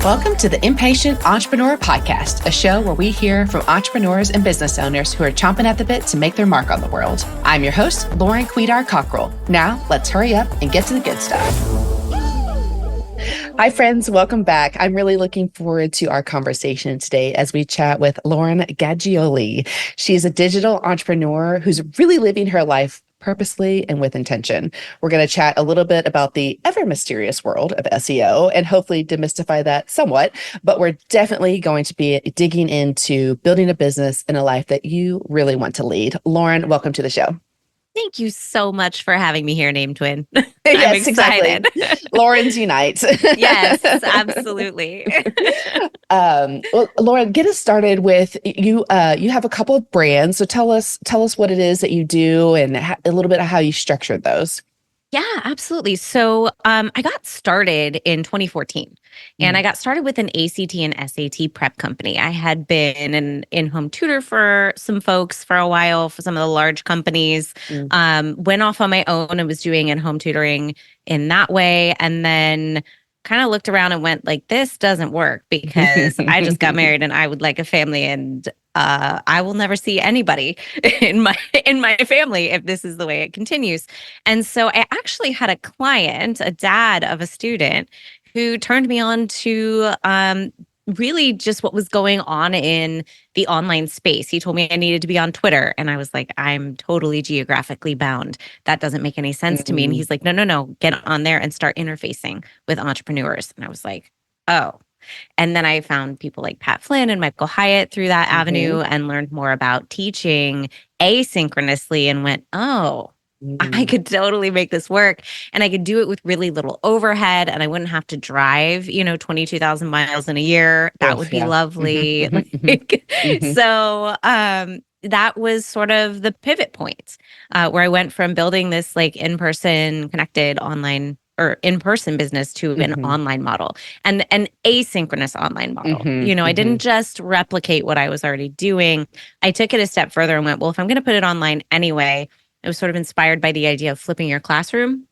Welcome to the Impatient Entrepreneur Podcast, a show where we hear from entrepreneurs and business owners who are chomping at the bit to make their mark on the world. I'm your host, Lauren Quidar-Cockrell. Now, let's hurry up and get to the good stuff. Hi, friends. Welcome back. I'm really looking forward to our conversation today as we chat with Lauren Gaggioli. She is a digital entrepreneur who's really living her life purposely and with intention. We're going to chat a little bit about the ever mysterious world of SEO and hopefully demystify that somewhat, but we're definitely going to be digging into building a business and a life that you really want to lead. Lauren, welcome to the show. Thank you so much for having me here, Name Twin. Yes, exactly. Lauren's Unite. Yes, absolutely. Well, Lauren, get us started with you. You have a couple of brands, so tell us what it is that you do and a little bit of how you structured those. Yeah, absolutely. So I got started in 2014 and I got started with an ACT and SAT prep company. I had been an in-home tutor for some folks for a while for some of the large companies, went off on my own and was doing in-home tutoring in that way. And then kind of looked around and went like, this doesn't work because I just got married and I would like a family and I will never see anybody in my family if this is the way it continues. And so I actually had a client, a dad of a student, who turned me on to really just what was going on in the online space. He told me I needed to be on Twitter. And I was like, I'm totally geographically bound. That doesn't make any sense to me. And he's like, no, get on there and start interfacing with entrepreneurs. And I was like, oh. And then I found people like Pat Flynn and Michael Hyatt through that avenue and learned more about teaching asynchronously and went, oh, I could totally make this work. And I could do it with really little overhead and I wouldn't have to drive, 22,000 miles in a year. That would be lovely. So that was sort of the pivot point where I went from building this like in-person connected online or in-person business to an online model and an asynchronous online model. I didn't just replicate what I was already doing. I took it a step further and went, well, if I'm going to put it online anyway, it was sort of inspired by the idea of flipping your classroom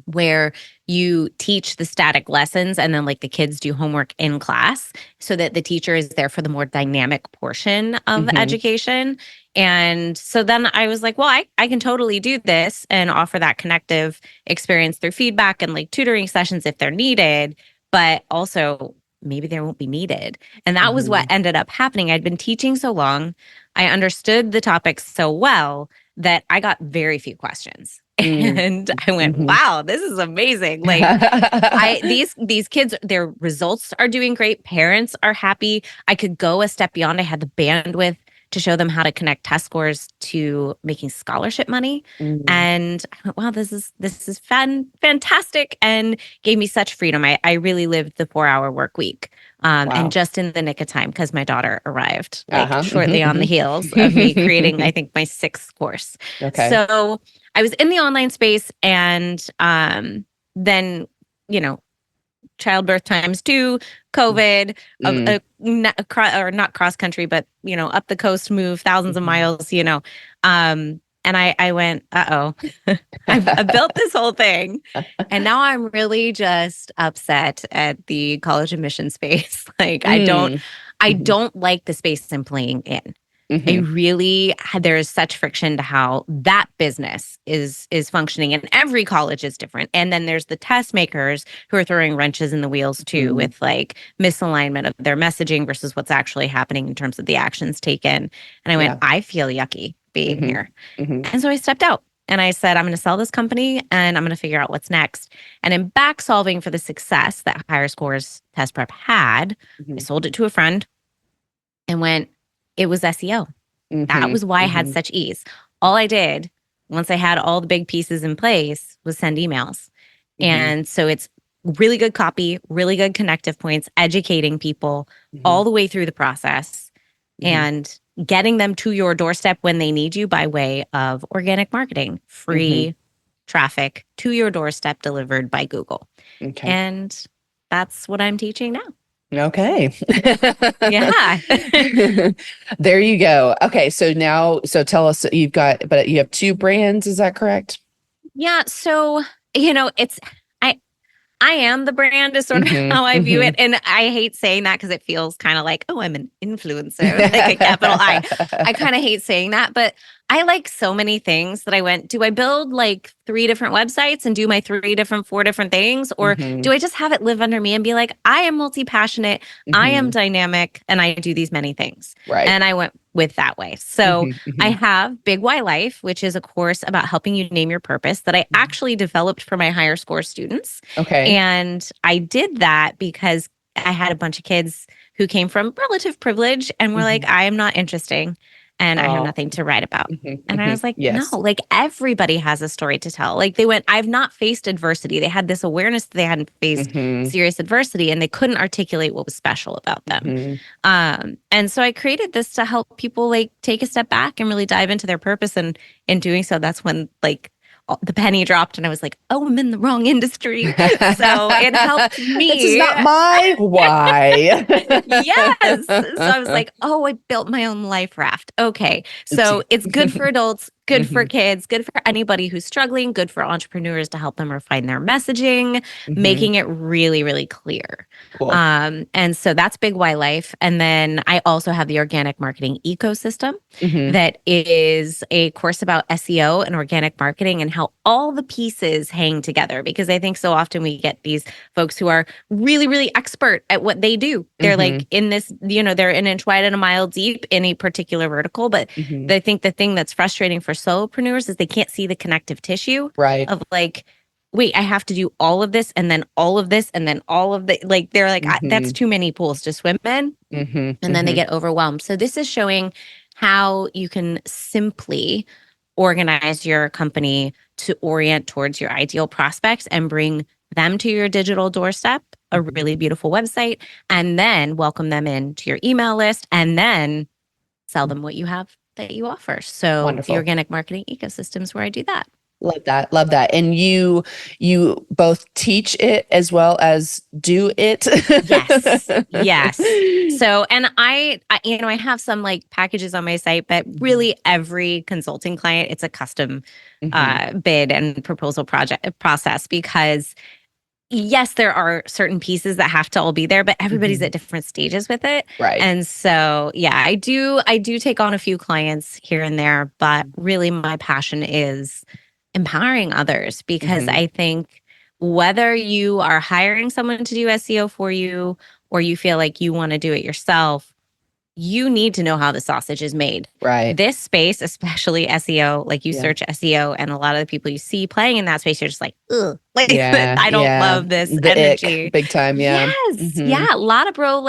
where you teach the static lessons and then like the kids do homework in class so that the teacher is there for the more dynamic portion of education. And so then I was like, well, I can totally do this and offer that connective experience through feedback and like tutoring sessions if they're needed, but also maybe they won't be needed. And that was what ended up happening. I'd been teaching so long. I understood the topics so well that I got very few questions. And I went, wow, this is amazing. Like these kids, their results are doing great. Parents are happy. I could go a step beyond. I had the bandwidth to show them how to connect test scores to making scholarship money. And I went, wow, this is fantastic, and gave me such freedom. I really lived the 4-hour work week. And just in the nick of time because my daughter arrived shortly on the heels of me creating, I think, my 6th course. Okay. So I was in the online space and then, childbirth times 2, COVID, not cross country, but, up the coast, move thousands of miles, and I went, uh-oh, I built this whole thing. And now I'm really just upset at the college admission space. Like, I don't like the space I'm playing in. There is such friction to how that business is functioning, and every college is different. And then there's the test makers who are throwing wrenches in the wheels too, with like misalignment of their messaging versus what's actually happening in terms of the actions taken. And I went, I feel yucky being here. And so I stepped out and I said, I'm going to sell this company and I'm going to figure out what's next. And in back solving for the success that Higher Scores Test Prep had, I sold it to a friend and went, it was SEO. That was why I had such ease. All I did once I had all the big pieces in place was send emails. And so it's really good copy, really good connective points, educating people all the way through the process and getting them to your doorstep when they need you by way of organic marketing, free traffic to your doorstep delivered by Google. And that's what I'm teaching now. Okay. Yeah. There you go. Okay. So tell us, you have 2 brands. Is that correct? Yeah. So, I am the brand is sort of how I view mhm. it. And I hate saying that because it feels kind of like, oh, I'm an influencer, like a capital I. I kind of hate saying that, but I like so many things that do I build like 3 different websites and do my 4 different things? Or Mhm, do I just have it live under me and be like, I am multi-passionate, I am mhm. dynamic, and I do these many things. Right. And I went with that way. So Mhm, I mhm. have Big Y Life, which is a course about helping you name your purpose that I actually developed for my higher score students. Okay. And I did that because I had a bunch of kids who came from relative privilege and were like, Mhm. I am not interesting and I have Oh. nothing to write about. Mhm, And I mhm. was like, no, Yes. like everybody has a story to tell. Like I've not faced adversity. They had this awareness that they hadn't faced Mhm, serious adversity and they couldn't articulate what was special about them. mhm. And so I created this to help people like take a step back and really dive into their purpose. And in doing so, that's when like the penny dropped and I was like, oh, I'm in the wrong industry. So it helped This is me. not my why. Yes. So I was like, oh, I built my own life raft. Okay. So it's good for adults, good for Mhm, kids, good for anybody who's struggling, good for entrepreneurs to help them refine their messaging, mhm. making it really, really clear. Cool. And so that's Big Y Life. And then I also have the organic marketing ecosystem Mhm. that is a course about SEO and organic marketing and how all the pieces hang together. Because I think so often we get these folks who are really, really expert at what they do. They're like Mhm, in this, they're an inch wide and a mile deep in a particular vertical. But mhm. I think the thing that's frustrating for solopreneurs is they can't see the connective tissue Right. of like, wait, I have to do all of this and then all of this and then all of the like, they're like, that's Mhm, too many pools to swim in. mhm, And then they mhm. get overwhelmed. So this is showing how you can simply organize your company to orient towards your ideal prospects and bring them to your digital doorstep, a Mhm. really beautiful website, and then welcome them into your email list and then sell them what you have that you offer. So the Wonderful. organic marketing ecosystem is where I do that. Love that. Love that. And you both teach it as well as do it. Yes. Yes. So, and I have some like packages on my site, but Mhm, really every consulting client, it's a custom mhm. bid and proposal project process because yes, there are certain pieces that have to all be there, but everybody's Mhm. at different stages with it. Right. And so, yeah, I do take on a few clients here and there, but really my passion is empowering others because Mhm. I think whether you are hiring someone to do SEO for you or you feel like you want to do it yourself, you need to know how the sausage is made. Right. This space, especially SEO, like you Yeah. search SEO and a lot of the people you see playing in that space, you're just like, ugh, like Yeah. I don't Yeah. love this The ick, energy. big time. Yeah. Yes. Mhm. Yeah. A lot of bro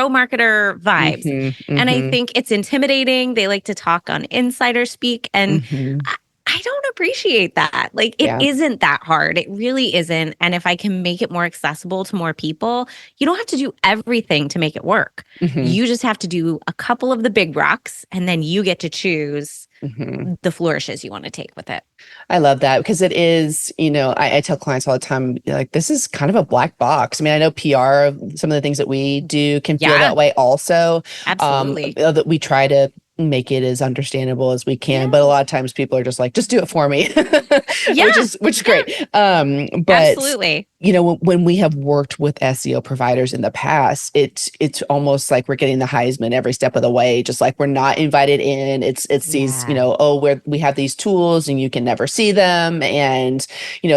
marketer vibes. Mhm. And I Mhm. think it's intimidating. They like to talk on insider speak. And Mhm. I don't appreciate that. Like, it Yeah. isn't that hard. It really isn't. And if I can make it more accessible to more people, you don't have to do everything to make it work. Mhm. You just have to do a couple of the big rocks, and then you get to choose Mhm. the flourishes you want to take with it. I love that because it is, I tell clients all the time, like, this is kind of a black box. I mean, I know PR, some of the things that we do can feel Yeah, that way also. absolutely. That we try to make it as understandable as we can, but a Yeah. lot of times people are just like, just do it for me, which Yeah. is Yeah. great. But Absolutely. when we have worked with SEO providers in the past, it's almost like we're getting the Heisman every step of the way, just like we're not invited in. It's these, Yeah. oh, we have these tools and you can never see them, and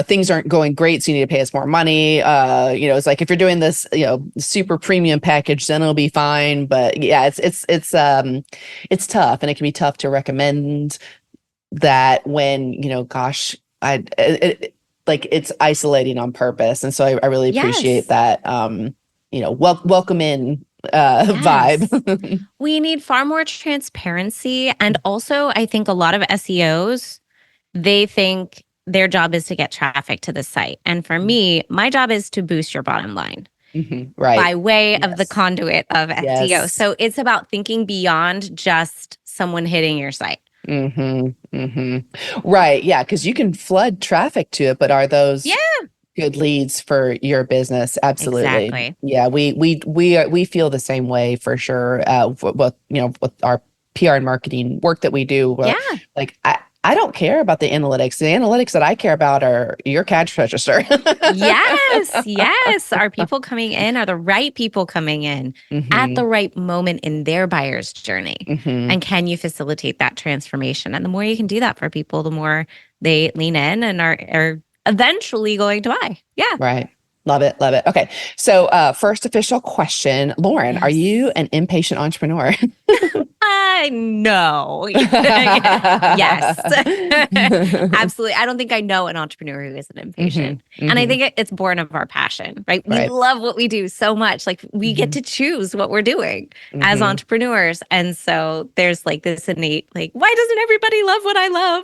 things aren't going great, so you need to pay us more money. It's like if you're doing this, super premium package, then it'll be fine. But yeah, it's tough, and it can be tough to recommend that when gosh, like it's isolating on purpose. And so I really appreciate Yes. that welcome in Yes. vibe. We need far more transparency. And also, I think a lot of SEOs, they think their job is to get traffic to the site. And for me, my job is to boost your bottom line Right. by way of the Yes. conduit of SEO. Yes. So it's about thinking beyond just someone hitting your site. Right. Yeah, because you can flood traffic to it, but are those Yeah, good leads for your business? Absolutely. exactly. Yeah, we feel the same way for sure. With our PR and marketing work that we do. Yeah. Like I don't care about the analytics. The analytics that I care about are your cash register. Yes. Are people coming in? Are the right people coming in at the right moment in their buyer's journey? And can you facilitate that transformation? And the more you can do that for people, the more they lean in and are eventually going to buy. Yeah. Right. Love it. Love it. Okay. So first official question, Lauren, are you an impatient entrepreneur? No. Yes. Absolutely. I don't think I know an entrepreneur who isn't impatient. And I think it's born of our passion, right? We love what we do so much. Like we get to choose what we're doing as entrepreneurs. And so there's like this innate, like, why doesn't everybody love what I love?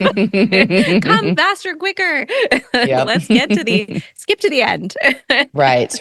Come faster, quicker. Let's skip to the end. Right.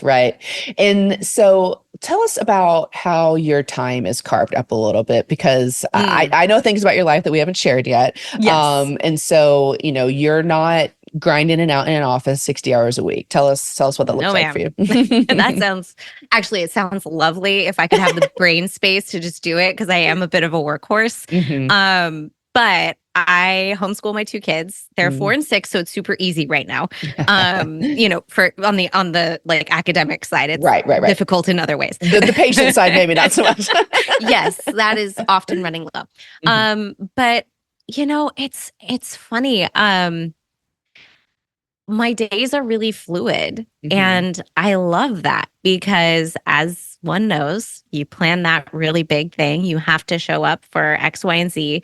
And so tell us about how your time is carved up a little bit, because I know things about your life that we haven't shared yet. Yes. And so, you're not grinding and out in an office 60 hours a week. Tell us what that looks like for you. It sounds lovely if I could have the brain space to just do it, because I am a bit of a workhorse. But I homeschool my two kids. They're 4 and 6, so it's super easy right now. For on the like academic side, it's right. difficult in other ways. The patient side, maybe not so much. Yes, that is often running low. But it's funny. My days are really fluid, and I love that, because as one knows, you plan that really big thing, you have to show up for X, Y, and Z.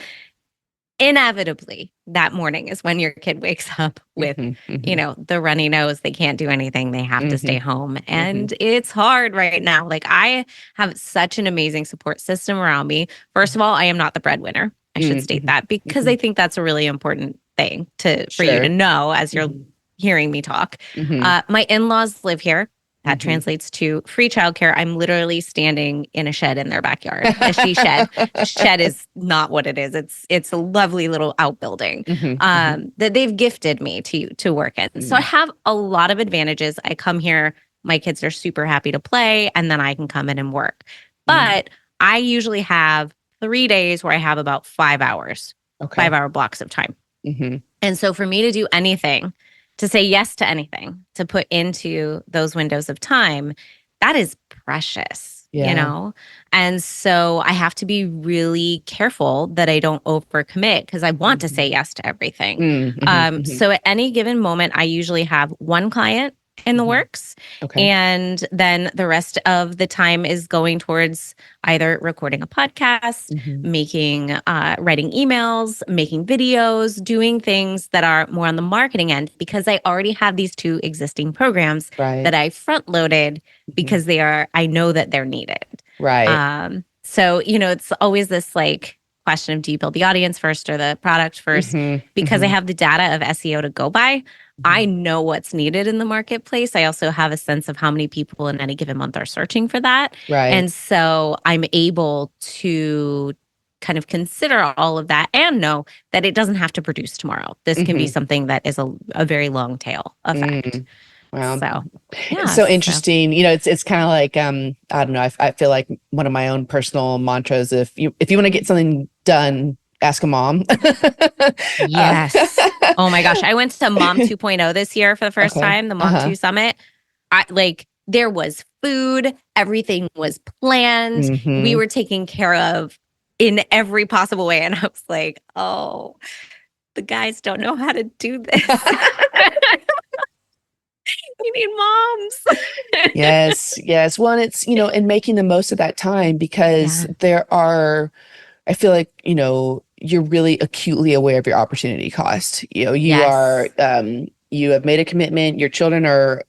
Inevitably, that morning is when your kid wakes up with, the runny nose. They can't do anything. They have to stay home. And it's hard right now. Like, I have such an amazing support system around me. First of all, I am not the breadwinner. I should state that, because I think that's a really important thing for you to know as you're hearing me talk. My in-laws live here. That translates to free childcare. I'm literally standing in a shed in their backyard. A she shed. Shed is not what it is. It's a lovely little outbuilding that they've gifted me to work in. So I have a lot of advantages. I come here, my kids are super happy to play, and then I can come in and work. But I usually have 3 days where I have about 5 hours, 5-hour blocks of time. And so for me to do anything, to say yes to anything, to put into those windows of time, that is precious, And so I have to be really careful that I don't overcommit, because I want to say yes to everything. So at any given moment, I usually have one client in the works. And then the rest of the time is going towards either recording a podcast, writing emails, making videos, doing things that are more on the marketing end, because I already have these 2 existing programs that I front loaded because I know that they're needed. So, it's always this like question of, do you build the audience first or the product first? Because I have the data of SEO to go by. I know what's needed in the marketplace. I also have a sense of how many people in any given month are searching for that. And so I'm able to kind of consider all of that and know that it doesn't have to produce tomorrow. This can be something that is a very long tail effect. Wow. So, it's so interesting. It's kind of like, I don't know. I feel like one of my own personal mantras, if you want to get something done, ask a mom. Yes. Oh my gosh. I went to Mom 2.0 this year for the first time, the Mom 2 Summit. There was food. Everything was planned. We were taken care of in every possible way. And I was like, oh, the guys don't know how to do this. We need moms. Yes. Well, and it's, and making the most of that time, because I feel like, you're really acutely aware of your opportunity cost. You are, you have made a commitment. Your children are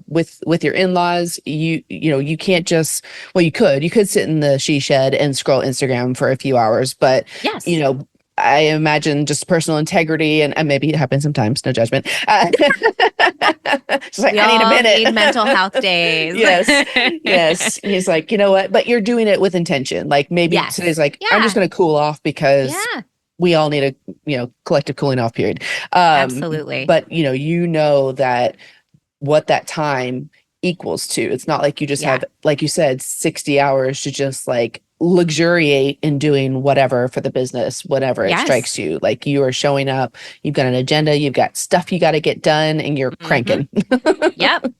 with your in-laws. You can't just, well, you could sit in the she shed and scroll Instagram for a few hours, but I imagine just personal integrity, and maybe it happens sometimes, no judgment. Just like, I need a minute. Need mental health days. Yes. He's like, you know what? But you're doing it with intention. Like maybe today's like, I'm just going to cool off, because we all need a, collective cooling off period. Absolutely. But that what that time equals to. It's not like you just have, like you said, 60 hours to just like luxuriate in doing whatever for the business, whatever it strikes Yes. you. Like you are showing up, you've got an agenda, you've got stuff you got to get done, and you're Mm-hmm. cranking. Yep.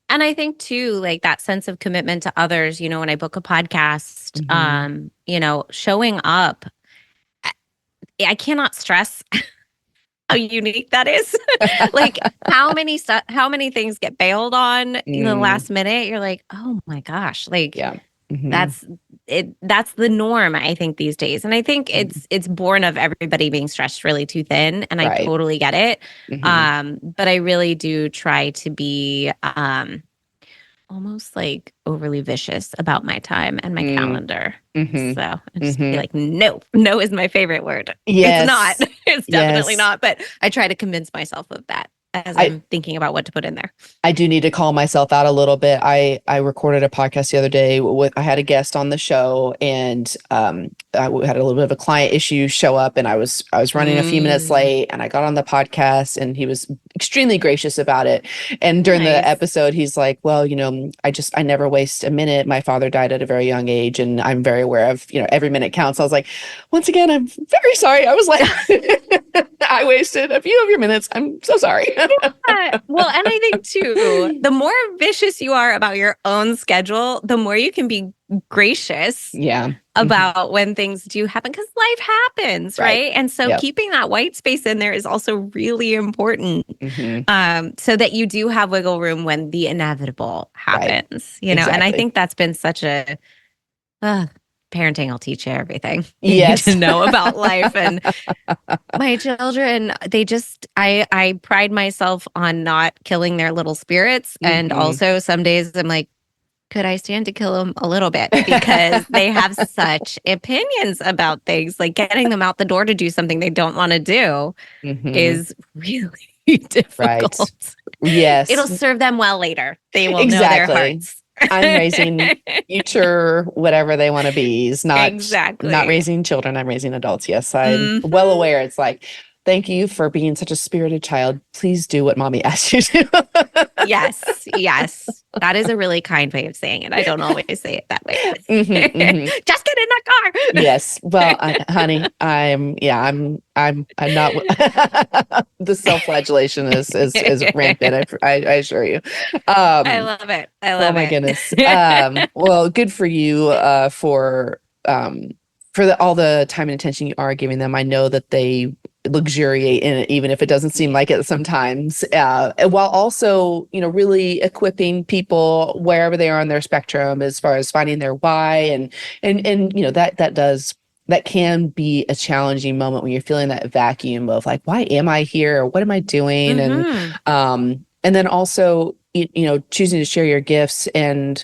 And I think too, like that sense of commitment to others, when I book a podcast, Mhm. showing up, I I cannot stress how unique that is. Like how many things get bailed on in the Mm, last minute. You're like, oh my gosh, like yeah. Mhm. that's that's the norm, I think, these days. And I think Mhm. it's born of everybody being stretched really too thin. And I Right. totally get it. Mhm. But I really do try to be almost like overly vicious about my time and my Mm. calendar. Mhm. So I just be Mhm. like, no, no is my favorite word. It's not. Yes. It's definitely Yes. not. But I try to convince myself of that as I I'm thinking about what to put in there. I do need to call myself out a little bit. I recorded a podcast the other day with I had a guest on the show, and I had a little bit of a client issue show up, and I was running a few minutes Mm, late, and I got on the podcast, and he was extremely gracious about it. And during the nice. episode, he's like, "Well, I never waste a minute. My father died at a very young age, and I'm very aware of every minute counts." I was like, "Once again, I'm very sorry. I was like, I wasted a few of your minutes. I'm so sorry." Well, and I think too, the more vicious you are about your own schedule, the more you can be gracious Yeah. Mhm. about when things do happen because life happens, Right. right? And so Yep. keeping that white space in there is also really important, Hmm. so that you do have wiggle room when the inevitable Right. happens, And I Exactly. think that's been such a parenting will teach you everything you need to Yes. know about life. And my children, they just, I pride myself on not killing their little spirits. And Hmm. also some days I'm like, could I stand to kill them a little bit? Because they have such opinions about things. Like getting them out the door to do something they don't want to do Hmm. is really Right. difficult. Yes. It'll serve them well later. They will know their Exactly. hearts. I'm raising future whatever they want to be. Is not Exactly. raising children. I'm raising adults. Yes, I'm well Mhm. aware. It's like, thank you for being such a spirited child. Please do what mommy asked you to. Yes, yes. That is a really kind way of saying it. I don't always say it that way. Hmm. Hmm. Just get in the Yes. Well, honey, I'm not. The self-flagellation is rampant. I assure you. I Um, love it. I oh love my it. goodness. Well, good for you. For all the time and attention you are giving them. I know that they luxuriate in it, even if it doesn't seem Yeah. like it sometimes. And while also, really equipping people wherever they are on their spectrum, as far as finding their why, and that can be a challenging moment when you're feeling that vacuum of like, why am I here? Or what am I doing? Hmm. And then also, choosing to share your gifts and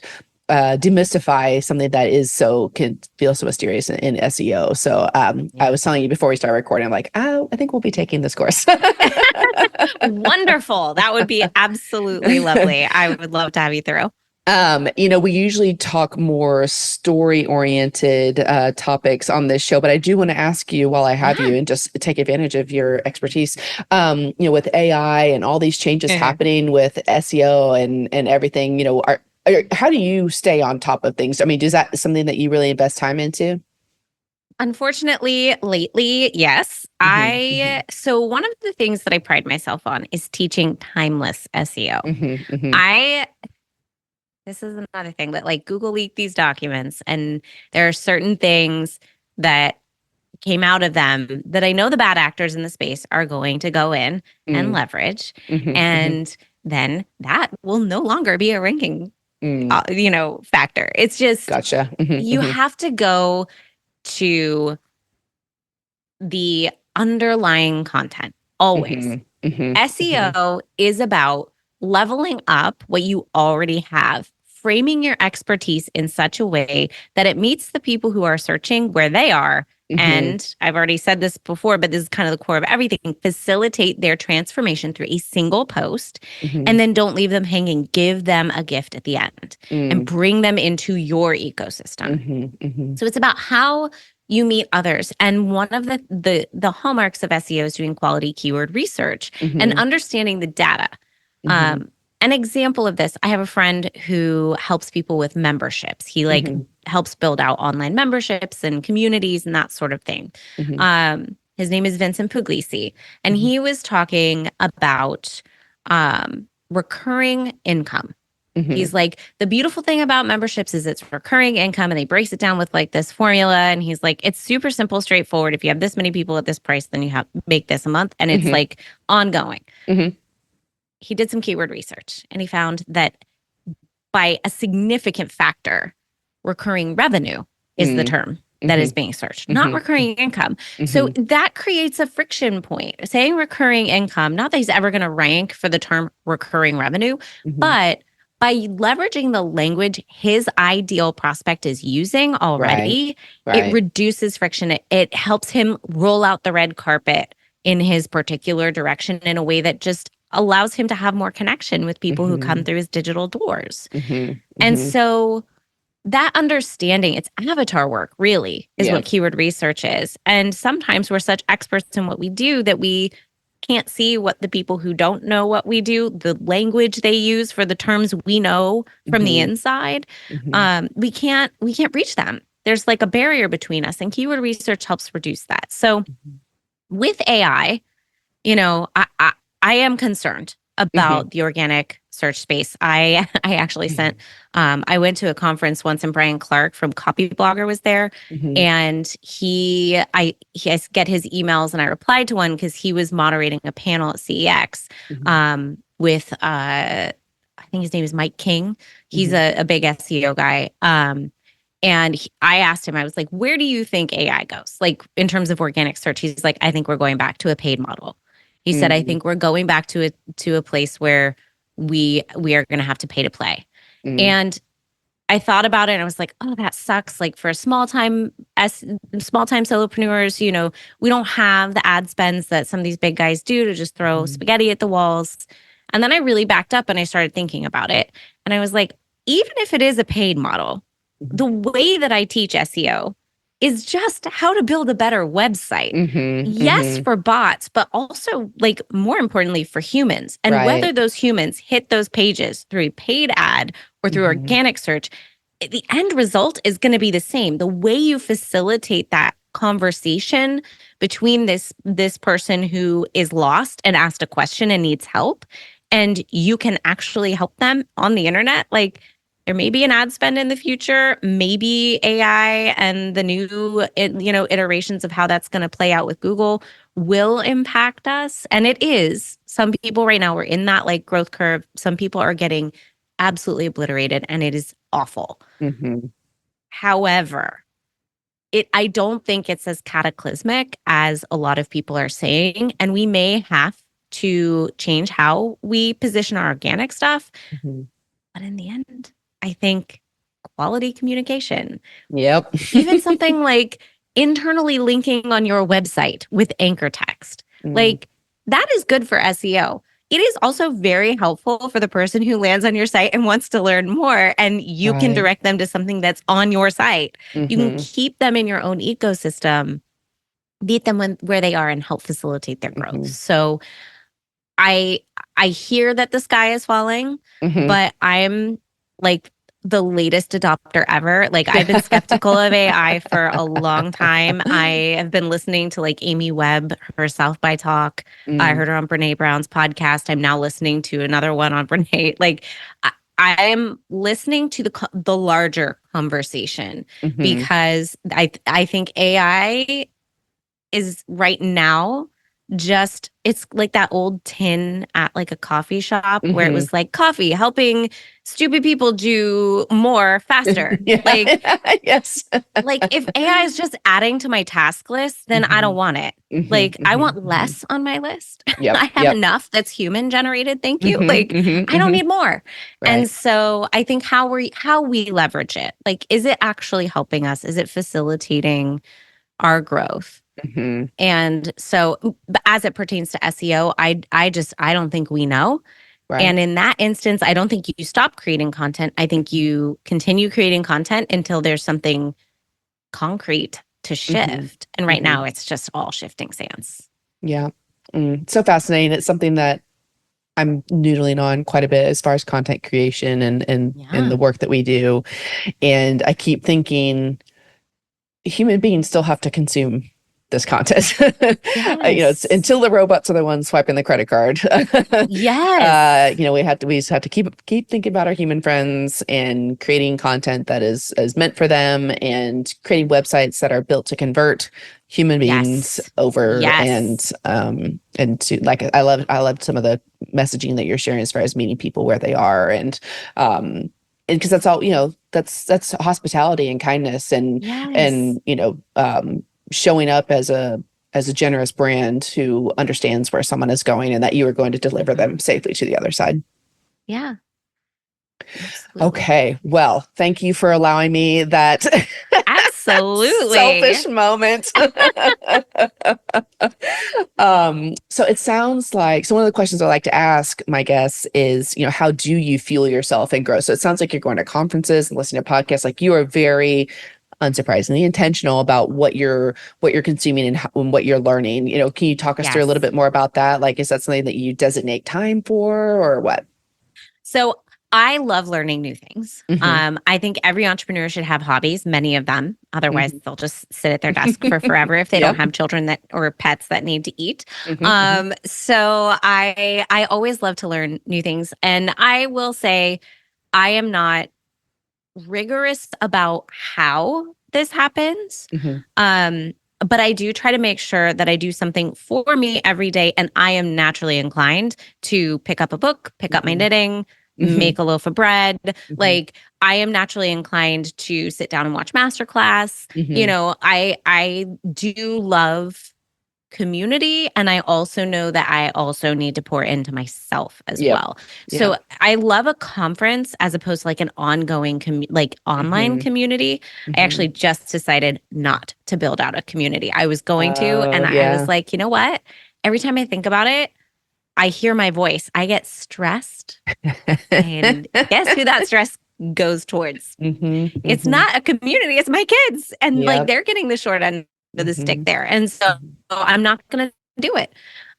demystify something that can feel so mysterious in SEO. So I Yeah. was telling you before we started recording, I'm like, oh, I think we'll be taking this course. Wonderful. That would be absolutely lovely. I would love to have you through. We usually talk more story oriented topics on this show, but I do want to ask you while I have Yeah. you and just take advantage of your expertise, with AI and all these changes happening with SEO and everything, how do you stay on top of things? I mean, is that something that you really invest time into? Unfortunately, lately, yes. Hmm. Hmm. So one of the things that I pride myself on is teaching timeless SEO. Hmm. Hmm. I This is another thing that like Google leaked these documents, and there are certain things that came out of them that I know the bad actors in the space are going to go in and Hmm. leverage. Hmm. Hmm. And then that will no longer be a ranking, Mm. factor. It's just Gotcha. Hmm. you Hmm. have to go to the underlying content always. Hmm. Hmm. Hmm. SEO is about leveling up what you already have, framing your expertise in such a way that it meets the people who are searching where they are. Hmm. And I've already said this before, but this is kind of the core of everything. Facilitate their transformation through a single post, Hmm. and then don't leave them hanging. Give them a gift at the end and Mm. bring them into your ecosystem. Hmm. Hmm. So it's about how you meet others. And one of the hallmarks of SEO is doing quality keyword research and Hmm. understanding the data. Hmm. Um, an example of this, I have a friend who helps people with memberships. He like helps build out online memberships and communities and that sort of thing. His name is Vincent Puglisi, and he was talking about recurring income. He's like, the beautiful thing about memberships is it's recurring income, and he breaks it down with like this formula. And he's like, it's super simple, straightforward. If you have this many people at this price, then you have make this a month, and it's like ongoing. He did some keyword research, and he found that by a significant factor, recurring revenue is the term that is being searched, not recurring income. So that creates a friction point. Saying recurring income, not that he's ever going to rank for the term recurring revenue, but by leveraging the language his ideal prospect is using already, it reduces friction. It helps him roll out the red carpet in his particular direction in a way that just allows him to have more connection with people who come through his digital doors. And so that understanding, it's avatar work, really, is what keyword research is. And sometimes we're such experts in what we do that we can't see what the people who don't know what we do, the language they use for the terms we know from the inside, we can't reach them. There's like a barrier between us, and keyword research helps reduce that. So with AI, you know, I am concerned about the organic search space. I actually sent, I went to a conference once, and Brian Clark from Copy Blogger was there, and I get his emails, and I replied to one because he was moderating a panel at CEX with I think his name is Mike King. He's a big SEO guy. And I asked him, I was like, where do you think AI goes? Like in terms of organic search? He's like, I think we're going back to a paid model. He said, I think we're going back to a place where we are going to have to pay to play. And I thought about it, and I was like, oh, that sucks. Like for small time solopreneurs, you know, we don't have the ad spends that some of these big guys do to just throw spaghetti at the walls. And then I really backed up, and I started thinking about it. And I was like, even if it is a paid model, the way that I teach SEO is just how to build a better website. Yes, for bots, but also like more importantly for humans. And whether those humans hit those pages through a paid ad or through organic search, the end result is going to be the same. The way you facilitate that conversation between this person who is lost and asked a question and needs help, and you can actually help them on the internet, like there may be an ad spend in the future, maybe AI and the new, iterations of how that's going to play out with Google will impact us. And it is. Some people right now are in that like growth curve. Some people are getting absolutely obliterated, and it is awful. However, I don't think it's as cataclysmic as a lot of people are saying. And we may have to change how we position our organic stuff. But in the end, I think quality communication. Even something like internally linking on your website with anchor text. Like that is good for SEO. It is also very helpful for the person who lands on your site and wants to learn more, and you can direct them to something that's on your site. You can keep them in your own ecosystem, meet them where they are, and help facilitate their growth. So I hear that the sky is falling, but I'm like the latest adopter ever. Like I've been skeptical of AI for a long time. I have been listening to like Amy Webb, her South by Talk. I heard her on Brene Brown's podcast. I'm now listening to another one on Brene. Like I'm listening to the larger conversation because I think AI is right now just, it's like that old tin at like a coffee shop where it was like coffee helping stupid people do more faster. Like yes, like if AI is just adding to my task list, then I don't want it. Like I want less on my list. I have enough that's human generated, thank you. Like I don't need more. And so I think how we leverage it, like is it actually helping us? Is it facilitating our growth? And so as it pertains to SEO, I don't think we know. And in that instance, I don't think you stop creating content. I think you continue creating content until there's something concrete to shift. And right now it's just all shifting sands. So fascinating. It's something that I'm noodling on quite a bit as far as content creation and Yeah. the work that we do. And I keep thinking human beings still have to consume this content. It's Yes. until the robots are the ones swiping the credit card. Yes. We just have to keep thinking about our human friends and creating content that is meant for them, and creating websites that are built to convert human beings Yes. over. Yes. And to like I love some of the messaging that you're sharing as far as meeting people where they are, and because that's all, that's hospitality and kindness, Yes. and showing up as a generous brand who understands where someone is going, and that you are going to deliver them safely to the other side. Yeah. Absolutely. Okay, well, thank you for allowing me that Absolutely. selfish moment. So it sounds like, so one of the questions I like to ask my guests is, how do you fuel yourself and grow? So it sounds like you're going to conferences and listening to podcasts. Like, you are very unsurprisingly intentional about what you're consuming, and what you're learning. Can you talk us through a little Yes. bit more about that? Like, is that something that you designate time for, or what? So I love learning new things. Hmm. I think every entrepreneur should have hobbies, many of them. Otherwise, Hmm. they'll just sit at their desk for forever if they don't Yep. have children that or pets that need to eat. Hmm. So I always love to learn new things. And I will say I am not rigorous about how this happens. Hmm. Um, but I do try to make sure that I do something for me every day. And I am naturally inclined to pick up a book, pick up my Hmm. knitting, Hmm. make a loaf of bread. Hmm. Like, I am naturally inclined to sit down and watch masterclass. Hmm. I do love community, and I also know that I also need to pour into myself as Yep. well. Yep. So I love a conference as opposed to like an ongoing like online Hmm. community. I Hmm. actually just decided not to build out a community. I was going to, Oh, and I was yeah. like, you know what? Every time I think about it, I hear my voice, I get stressed. And guess who that stress goes towards? Hmm. It's Hmm. not a community, it's my kids. And like, Yep. they're getting the short end of the stick Hmm. there. And so I'm not going to do it.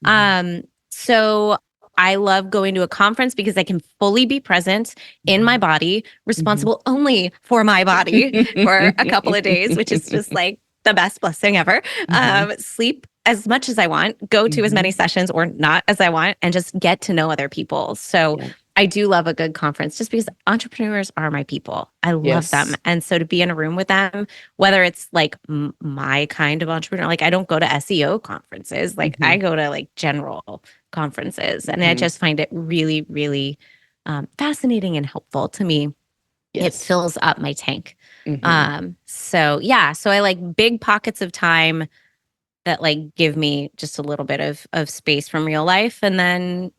Hmm. So I love going to a conference because I can fully be present in my body, Hmm. responsible only for my body for a couple of days, which is just like the best blessing ever. Hmm. Sleep as much as I want, go to as Hmm. many sessions or not as I want, and just get to know other people. So Yeah. I do love a good conference just because entrepreneurs are my people. I love them. Yes. And so to be in a room with them, whether it's like my kind of entrepreneur, like I don't go to SEO conferences, like Hmm. I go to like general conferences. And I Hmm. just find it really, really fascinating and helpful to me. It Yes. fills up my tank. Hmm. So yeah, so I like big pockets of time that like give me just a little bit of space from real life. And then,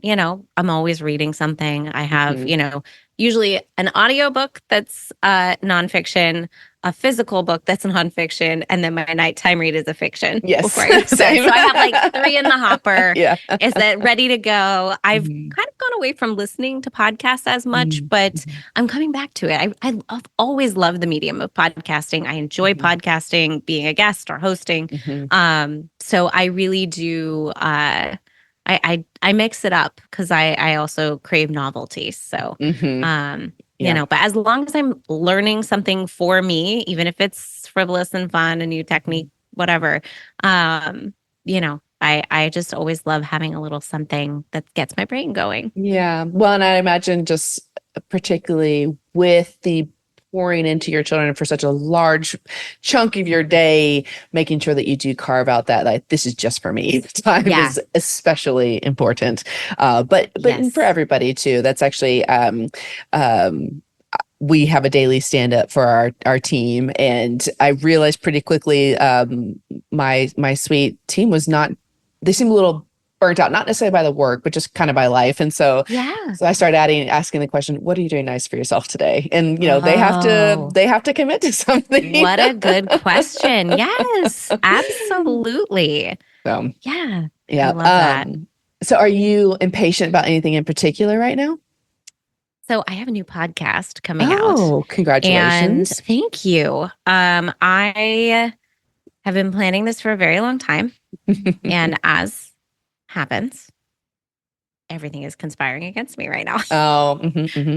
I'm always reading something. I have, Hmm. usually an audiobook that's nonfiction, a physical book that's nonfiction, and then my nighttime read is a fiction Yes. before I go to bed. Same. So I have like three in the hopper. Yeah. Is that ready to go? I've Hmm. kind of gone away from listening to podcasts as much, Hmm. but I'm coming back to it. I've always loved the medium of podcasting. I enjoy Hmm. podcasting, being a guest or hosting. Hmm. So I really do. I mix it up because I also crave novelty. So, Hmm. Yeah. but as long as I'm learning something for me, even if it's frivolous and fun, a new technique, whatever, I just always love having a little something that gets my brain going. Yeah. Well, and I imagine just particularly with the pouring into your children for such a large chunk of your day, making sure that you do carve out that, like, this is just for me time Yeah. is especially important. But for Yes. everybody too. That's actually um we have a daily stand up for our team, and I realized pretty quickly my sweet team was not, they seemed a little burnt out, not necessarily by the work, but just kind of by life. And so Yeah. I started asking the question, what are you doing nice for yourself today? And they have to Oh, commit to something. what a good question. Yes, absolutely. So Yeah, I yeah. love that. So are you impatient about anything in particular right now? So I have a new podcast coming out, Oh, and congratulations. thank you. I have been planning this for a very long time, and as happens, everything is conspiring against me right now. Oh,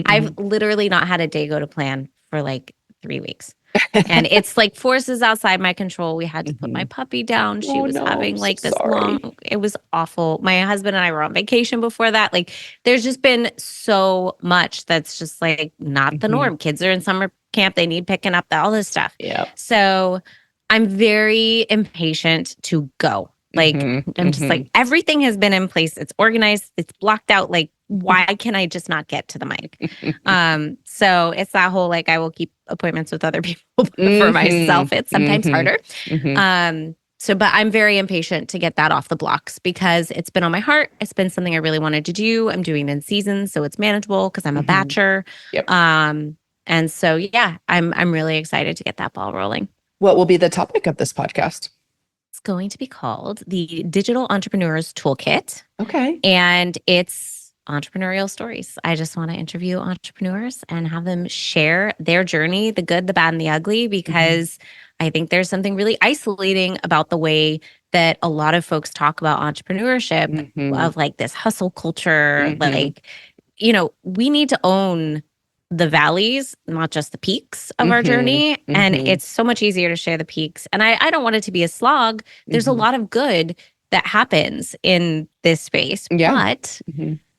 I've literally not had a day go to plan for like 3 weeks. And it's like forces outside my control. We had to put my puppy down. She Oh was no, having I'm so like this sorry. it was awful. My husband and I were on vacation before that. Like there's just been so much that's just like not the norm. Kids are in summer camp. They need picking up all this stuff. Yeah. So I'm very impatient to go. Like I'm just like, everything has been in place. It's organized. It's blocked out. Like, why can I just not get to the mic? So it's that whole, like, I will keep appointments with other people, but for myself, it's sometimes harder. But I'm very impatient to get that off the blocks because it's been on my heart. It's been something I really wanted to do. I'm doing it in seasons, so it's manageable because I'm a batcher. Yep. And so, yeah, I'm really excited to get that ball rolling. What will be the topic of this podcast? It's going to be called the Digital Entrepreneurs Toolkit. Okay. And it's entrepreneurial stories. I just want to interview entrepreneurs and have them share their journey, the good, the bad, and the ugly, because I think there's something really isolating about the way that a lot of folks talk about entrepreneurship of like this hustle culture. Like, you know, we need to own the valleys, not just the peaks of our journey. And it's so much easier to share the peaks. And I don't want it to be a slog. There's a lot of good that happens in this space. But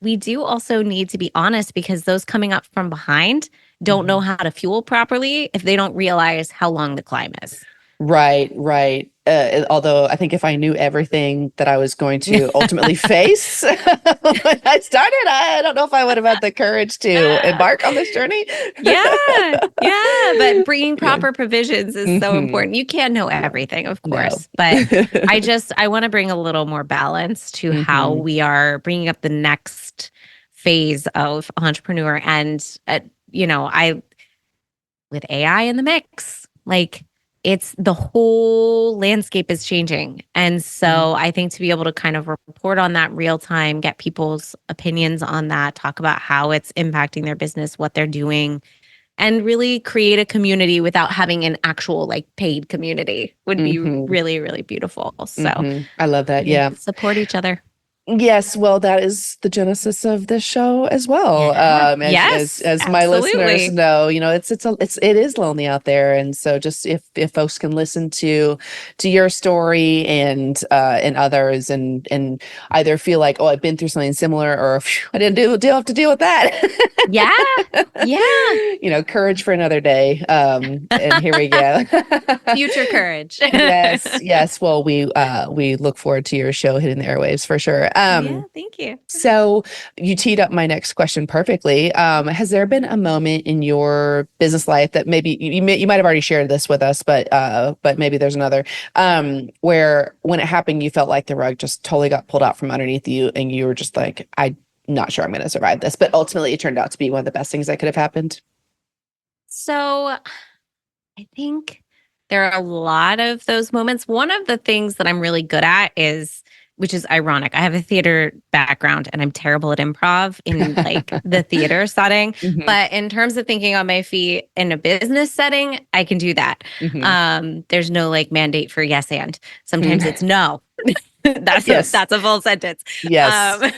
we do also need to be honest because those coming up from behind don't know how to fuel properly if they don't realize how long the climb is. Right. Although I think if I knew everything that I was going to ultimately face when I started, I don't know if I would have had the courage to embark on this journey. Yeah. But bringing proper provisions is so important. You can't know everything, of course, but I want to bring a little more balance to how we are bringing up the next phase of entrepreneur. And, with AI in the mix, like, it's the whole landscape is changing. And so I think to be able to kind of report on that real time, get people's opinions on that, talk about how it's impacting their business, what they're doing, and really create a community without having an actual like paid community would be really, really beautiful. So I love that. Yeah. Support each other. Yes, well, that is the genesis of this show as well. As my listeners know, it is lonely out there, and so just if folks can listen to your story and others, and either feel like, oh, I've been through something similar, or I didn't have to deal with that. Yeah. Courage for another day. And here we go. Future courage. Yes. Well, we look forward to your show hitting the airwaves for sure. Yeah, thank you. So you teed up my next question perfectly. Has there been a moment in your business life that maybe you might have already shared this with us, but maybe there's another where when it happened, you felt like the rug just totally got pulled out from underneath you, and you were just like, I'm not sure I'm going to survive this, but ultimately it turned out to be one of the best things that could have happened? So I think there are a lot of those moments. One of the things that I'm really good at which is ironic, I have a theater background and I'm terrible at improv in like the theater setting. But in terms of thinking on my feet in a business setting, I can do that. There's no like mandate for yes and. Sometimes it's no. That's a full sentence. Yes.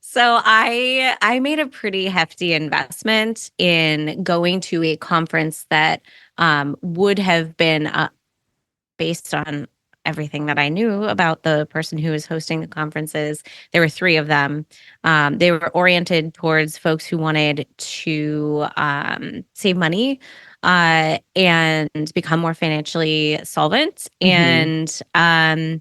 So I made a pretty hefty investment in going to a conference that would have been based on everything that I knew about the person who was hosting the conferences. There were 3 of them. They were oriented towards folks who wanted to save money and become more financially solvent. And I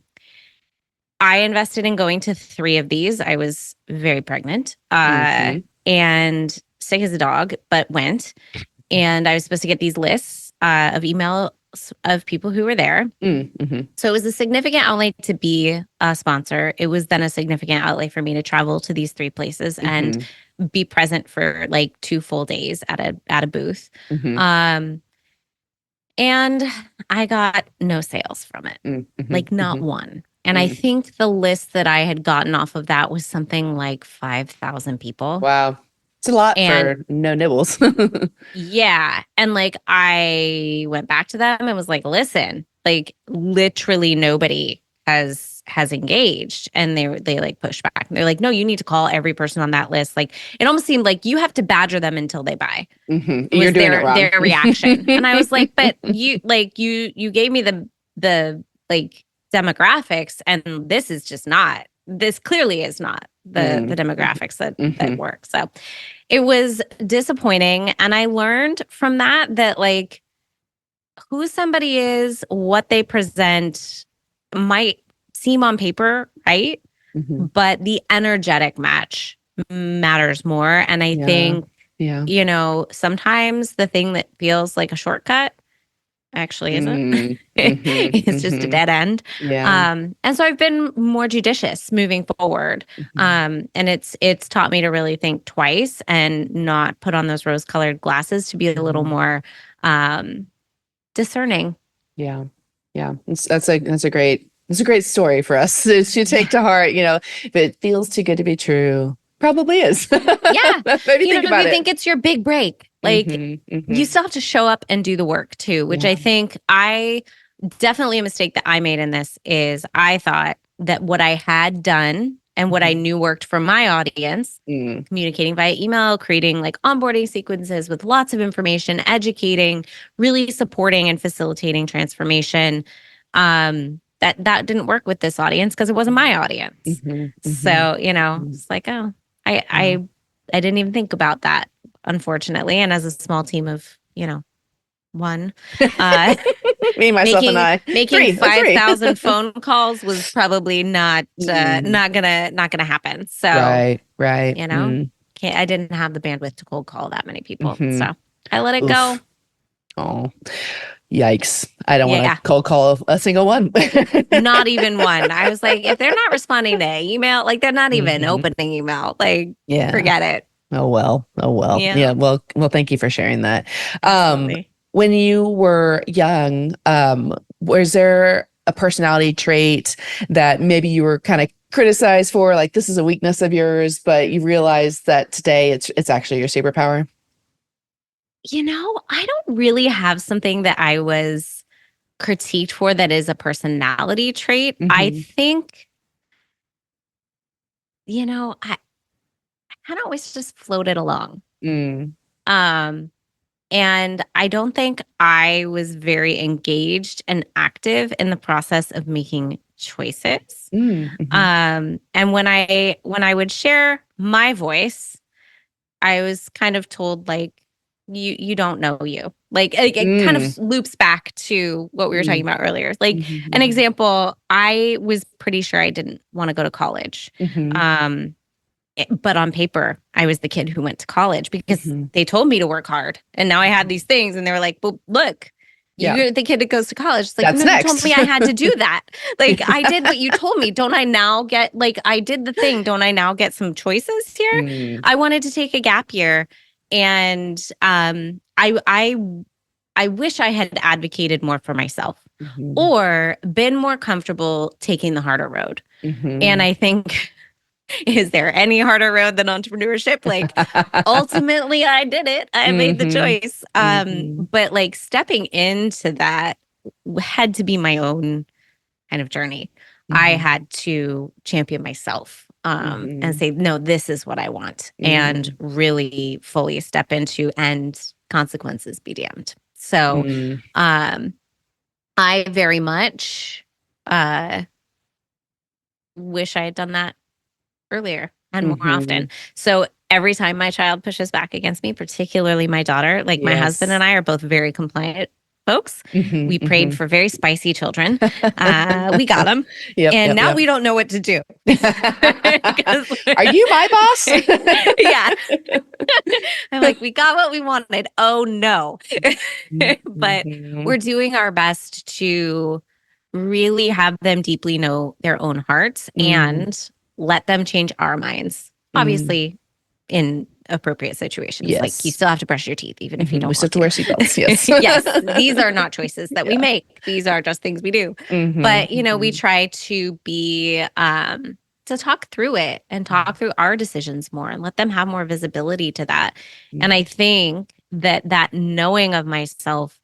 invested in going to 3 of these. I was very pregnant and sick as a dog, but went. And I was supposed to get these lists of email of people who were there. So it was a significant outlay to be a sponsor. It was then a significant outlay for me to travel to these 3 places and be present for like 2 full days at a booth. And I got no sales from it, like not one. And I think the list that I had gotten off of that was something like 5,000 people. Wow. It's a lot for no nibbles. Yeah. And like, I went back to them and was like, listen, like literally nobody has engaged, and they like push back. And they're like, no, you need to call every person on that list. Like, it almost seemed like you have to badger them until they buy. You're doing it wrong. Their reaction. And I was like, but you gave me the like demographics, and this clearly is not the demographics that work. So it was disappointing. And I learned from that like who somebody is, what they present might seem on paper right, but the energetic match matters more. And I think, sometimes the thing that feels like a shortcut actually isn't. It's just a dead end. And so I've been more judicious moving forward. And it's taught me to really think twice and not put on those rose-colored glasses, to be a little more discerning. Yeah. That's a great story for us to take to heart. If it feels too good to be true, probably is. Yeah. Maybe think about it. You think it's your big break. Like, you still have to show up and do the work too, which I think definitely a mistake that I made in this is I thought that what I had done and what I knew worked for my audience, communicating via email, creating like onboarding sequences with lots of information, educating, really supporting and facilitating transformation, that didn't work with this audience because it wasn't my audience. So, it's like, oh, I didn't even think about that, unfortunately. And as a small team of, one, me, myself, and I making 5,000 phone calls was probably not gonna happen. So right. I didn't have the bandwidth to cold call that many people. So I let it go. Oh, yikes. I don't want to cold call a single one. Not even one. I was like, if they're not responding to email, like they're not even opening email, like forget it. Oh well. Yeah. Well, thank you for sharing that. Absolutely. When you were young, was there a personality trait that maybe you were kind of criticized for, like this is a weakness of yours, but you realized that today it's actually your superpower? I don't really have something that I was critiqued for that is a personality trait. I think, I kind of always just floated along. And I don't think I was very engaged and active in the process of making choices. And when I would share my voice, I was kind of told like, you don't know you. Like it kind of loops back to what we were talking about earlier. Like an example, I was pretty sure I didn't want to go to college. But on paper, I was the kid who went to college because they told me to work hard. And now I had these things and they were like, well, look, you're the kid that goes to college. It's like, that's no, next. You told me I had to do that. Like I did what you told me. Don't I now get, like, I did the thing. Don't I now get some choices here? I wanted to take a gap year. And I wish I had advocated more for myself or been more comfortable taking the harder road. And I think, is there any harder road than entrepreneurship? Like, ultimately, I did it. I made the choice. But like stepping into that had to be my own kind of journey. I had to champion myself and say, no, this is what I want, and really fully step into, and consequences be damned. So I very much wish I had done that earlier and more often. So every time my child pushes back against me, particularly my daughter, like my husband and I are both very compliant folks. We prayed for very spicy children. We got them. Now we don't know what to do. Are you my boss? Yeah. I'm like, we got what we wanted. Oh no. But we're doing our best to really have them deeply know their own hearts and let them change our minds. Obviously, in appropriate situations. Like you still have to brush your teeth, even if you don't. We still have to wear seatbelts. Yes. Yes. These are not choices that we make. These are just things we do. But, we try to be, to talk through it and talk through our decisions more and let them have more visibility to that. And I think that knowing of myself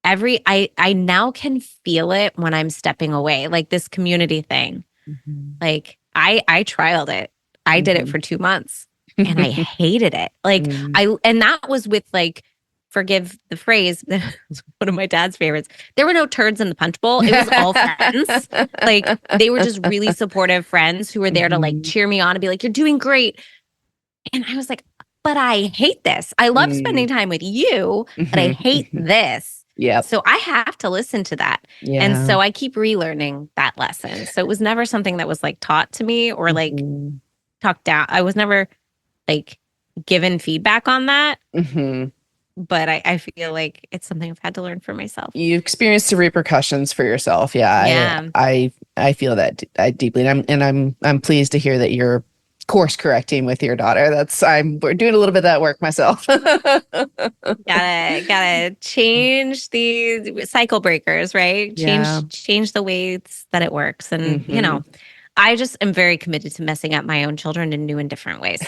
I now can feel it when I'm stepping away, like this community thing. Like I trialed it. I did it for 2 months and I hated it. Like and that was with like, forgive the phrase, one of my dad's favorites. There were no turds in the punch bowl. It was all friends. Like they were just really supportive friends who were there to like cheer me on and be like, you're doing great. And I was like, but I hate this. I love spending time with you, but I hate this. Yeah. So I have to listen to that. Yeah. And so I keep relearning that lesson. So it was never something that was like taught to me or like talked down. I was never like given feedback on that. But I feel like it's something I've had to learn for myself. You experienced the repercussions for yourself. Yeah. I feel that deeply. And I'm pleased to hear that you're course correcting with your daughter. We're doing a little bit of that work myself. gotta change the cycle breakers, right? Change the ways that it works. And you know, I just am very committed to messing up my own children in new and different ways.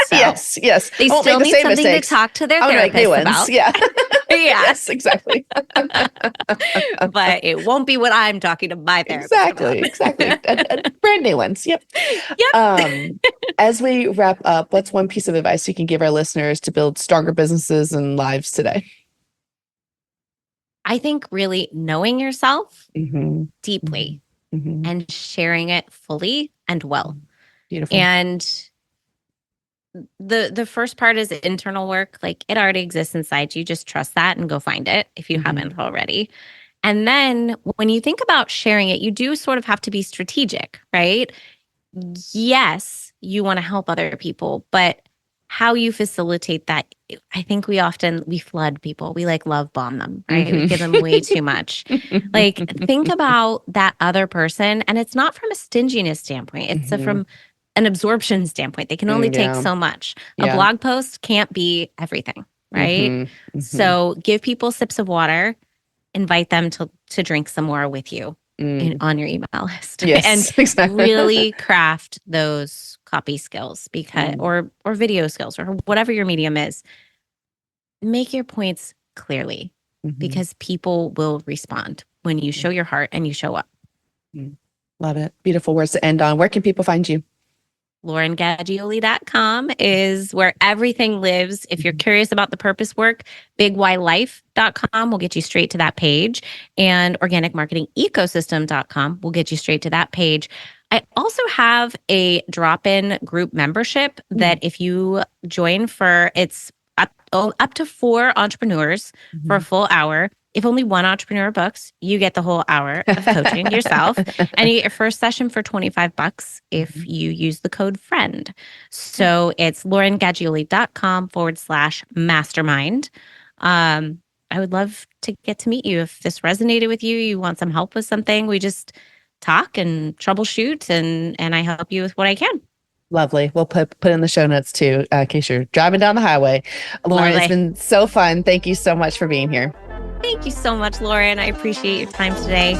So yes. They still need something mistakes. To talk to their therapist about. Yeah. Yes, exactly. But it won't be what I'm talking to my therapist about. Exactly. Brand new ones. Yep. As we wrap up, what's one piece of advice you can give our listeners to build stronger businesses and lives today? I think really knowing yourself deeply and sharing it fully and well. Beautiful. And the first part is internal work. Like it already exists inside you. Just trust that and go find it if you haven't already. And then when you think about sharing it, you do sort of have to be strategic, right? Yes, you want to help other people, but how you facilitate that, I think we flood people. We like love bomb them, right? We give them way too much. Like think about that other person. And it's not from a stinginess standpoint. It's from an absorption standpoint. They can only take so much. A blog post can't be everything, right? So give people sips of water, invite them to drink some more with you on your email list. Yes, and really craft those copy skills because or video skills or whatever your medium is. Make your points clearly because people will respond when you show your heart and you show up. Love it. Beautiful words to end on. Where can people find you? LaurenGaggioli.com is where everything lives. If you're curious about the purpose work, bigwhylife.com will get you straight to that page. And organicmarketingecosystem.com will get you straight to that page. I also have a drop-in group membership that if you join it's up to 4 entrepreneurs for a full hour. If only one entrepreneur books, you get the whole hour of coaching yourself. And you get your first session for $25 if you use the code FRIEND. So it's laurengaggioli.com/mastermind. I would love to get to meet you. If this resonated with you, you want some help with something, we just talk and troubleshoot and I help you with what I can. Lovely. We'll put in the show notes too, in case you're driving down the highway. Lauren, it's been so fun. Thank you so much for being here. Thank you so much, Lauren. I appreciate your time today.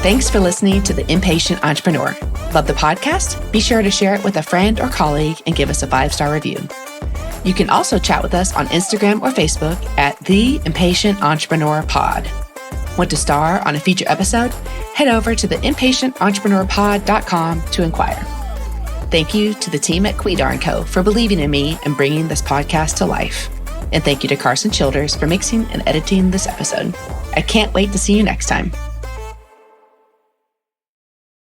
Thanks for listening to The Impatient Entrepreneur. Love the podcast? Be sure to share it with a friend or colleague and give us a 5-star review. You can also chat with us on Instagram or Facebook at The Impatient Entrepreneur Pod. Want to star on a feature episode? Head over to theimpatiententrepreneur.com to inquire. Thank you to the team at Quidar & Co. for believing in me and bringing this podcast to life. And thank you to Carson Childers for mixing and editing this episode. I can't wait to see you next time.